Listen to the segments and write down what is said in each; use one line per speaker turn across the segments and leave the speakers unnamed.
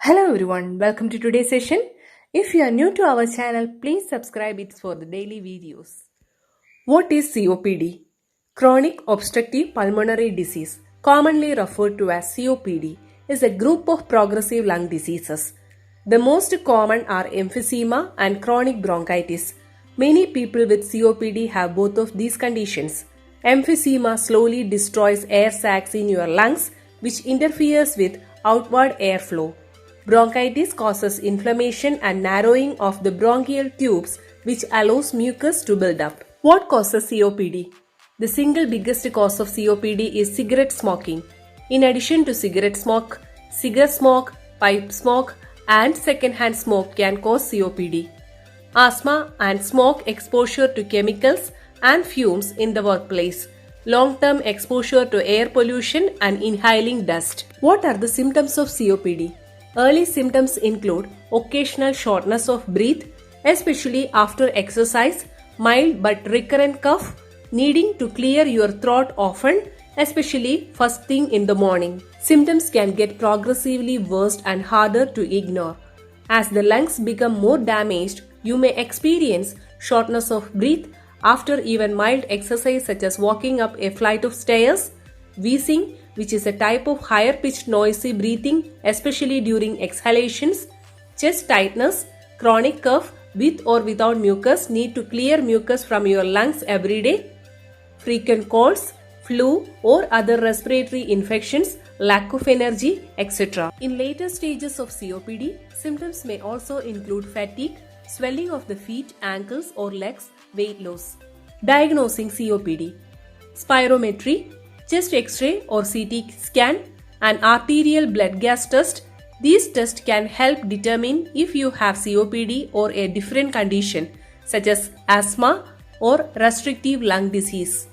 Hello everyone, welcome to today's session. If you are new to our channel, please subscribe it for the daily videos. What is COPD? Chronic Obstructive Pulmonary Disease, commonly referred to as COPD, is a group of progressive lung diseases. The most common are emphysema and chronic bronchitis. Many people with COPD have both of these conditions. Emphysema slowly destroys air sacs in your lungs, which interferes with outward airflow. Bronchitis causes inflammation and narrowing of the bronchial tubes, which allows mucus to build up. What causes COPD? The single biggest cause of COPD is cigarette smoking. In addition to cigarette smoke, pipe smoke, and secondhand smoke can cause COPD. Asthma and smoke exposure to chemicals and fumes in the workplace. Long-term exposure to air pollution and inhaling dust. What are the symptoms of COPD? Early symptoms include occasional shortness of breath, especially after exercise, mild but recurrent cough, needing to clear your throat often, especially first thing in the morning. Symptoms can get progressively worse and harder to ignore. As the lungs become more damaged, you may experience shortness of breath after even mild exercise such as walking up a flight of stairs, wheezing, which is a type of higher-pitched noisy breathing, especially during exhalations, chest tightness, chronic cough with or without mucus, need to clear mucus from your lungs every day, frequent colds, flu or other respiratory infections, lack of energy, etc. In later stages of COPD, symptoms may also include fatigue, swelling of the feet, ankles or legs, weight loss. Diagnosing COPD. Spirometry, chest X-ray or CT scan, and arterial blood gas test. These tests can help determine if you have COPD or a different condition such as asthma or restrictive lung disease.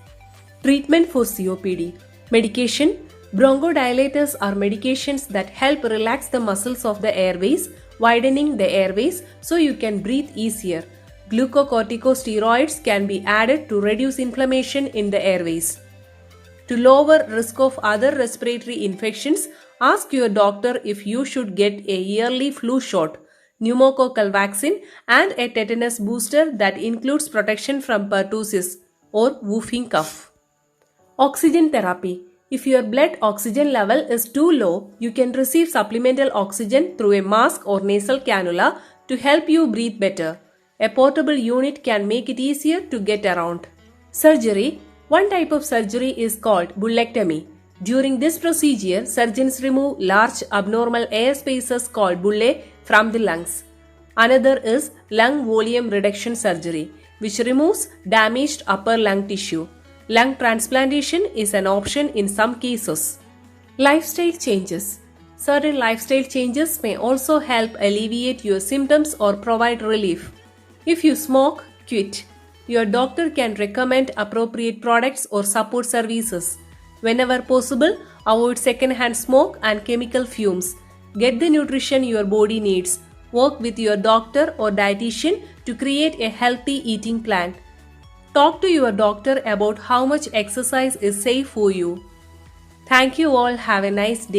Treatment for COPD. Medication. Bronchodilators are medications that help relax the muscles of the airways, widening the airways so you can breathe easier. Glucocorticosteroids can be added to reduce inflammation in the airways. To lower risk of other respiratory infections, ask your doctor if you should get a yearly flu shot, pneumococcal vaccine, and a tetanus booster that includes protection from pertussis or whooping cough. Oxygen therapy. If your blood oxygen level is too low, you can receive supplemental oxygen through a mask or nasal cannula to help you breathe better. A portable unit can make it easier to get around. Surgery. One type of surgery is called bullectomy. During this procedure, surgeons remove large abnormal air spaces called bullae from the lungs. Another is lung volume reduction surgery, which removes damaged upper lung tissue. Lung transplantation is an option in some cases. Lifestyle changes. Certain lifestyle changes may also help alleviate your symptoms or provide relief. If you smoke, quit. Your doctor can recommend appropriate products or support services. Whenever possible, avoid second-hand smoke and chemical fumes. Get the nutrition your body needs. Work with your doctor or dietitian to create a healthy eating plan. Talk to your doctor about how much exercise is safe for you. Thank you all. Have a nice day.